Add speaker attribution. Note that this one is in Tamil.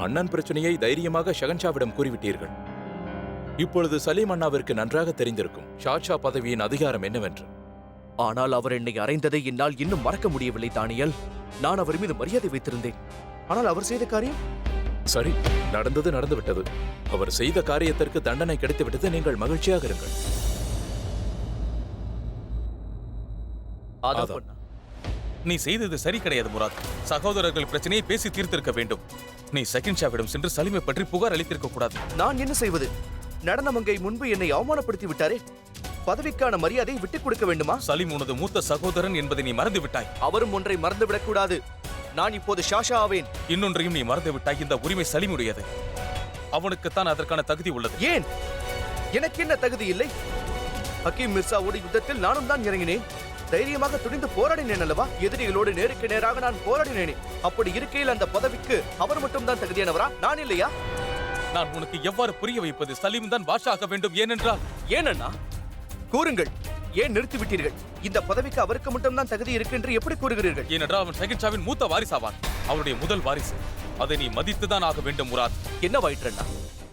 Speaker 1: அண்ணன் பிரச்சனையை தைரியமாக ஷகன்ஷாவிடம் கூறிவிட்டீர்கள். இப்பொழுது சலீம் அண்ணாவிற்கு நன்றாக தெரிந்திருக்கும் ஷாஷா பதவியின் அதிகாரம் என்னவென்று.
Speaker 2: ஆனால் அவர் என்னை அறைந்ததை என்னால் இன்னும் மறக்க முடியவில்லை தானியல். நான் அவர் மீது மரியாதை வைத்திருந்தேன். ஆனால் அவர் செய்த காரியம்
Speaker 1: சரி, நடந்தது நடந்துவிட்டது. அவர் செய்த காரியத்திற்கு தண்டனை கிடைத்துவிட்டது. நீங்கள் மகிழ்ச்சியாக இருங்கள்.
Speaker 3: நீ செய்தது சரி கிடையாது முராத். சகோதரர்கள் பிரச்சனையை பேசி தீர்த்திருக்க வேண்டும். நீ ஷகின்ஷாவிடம் சென்று சலீமை பற்றி புகார் அளித்திருக்க கூடாது.
Speaker 2: நான் என்ன செய்வது? நடனமங்கை முன்பு என்னை அவமானப்படுத்தி விட்டாரே. பதவிக்கான மரியாதையை விட்டுக் கொடுக்க வேண்டுமா?
Speaker 3: சலீம் உனது மூத்த சகோதரன் என்பதை நீ மறந்து விட்டாய்.
Speaker 2: அவரும் ஒன்றை மறந்துவிடக் கூடாது. நான் இப்போது ஷாஷா ஆவேன்.
Speaker 3: இன்னொன்றையும் நீ மறந்து விட்டாய். இந்த உரிமை சலீமுடையது. அவனுக்குத்தான் அதற்கான தகுதி உள்ளது.
Speaker 2: ஏன் எனக்கு என்ன தகுதி இல்லை? ஹக்கீம் மிர்சாவோடு யுத்தத்தில் நானும் தான் இறங்கினேன். தைரியமாக துணிந்து போராடினேன் அல்லவா? எதிரிகளோடு நேருக்கு நேராக நான் போராடினேனே. அப்படி இருக்கையில் அந்த பதவிக்கு அவர் மட்டும் தான் தகுதியானவரா? நான் இல்லையா?
Speaker 3: நான் உனக்கு எவ்வாறு புரிய வைப்பது? சலீம் தான் பாஷா ஆக வேண்டும். ஏனென்றால்
Speaker 2: ஏனண்ணா கூறுங்கள். ஏன் நிறுத்திவிட்டீர்கள்? இந்த பதவிக்கு அவருக்கு மட்டும் தான் தகுதி இருக்கு என்று எப்படி கூறுகிறீர்கள்?
Speaker 3: ஏனென்றால் அவன் ஷகின்ஷாவின் மூத்த வாரிசாவான். அவருடைய முதல் வாரிசு. அதை நீ மதித்துதான் ஆக வேண்டும் முராத்.
Speaker 2: என்னவாயிற்றண்ணா?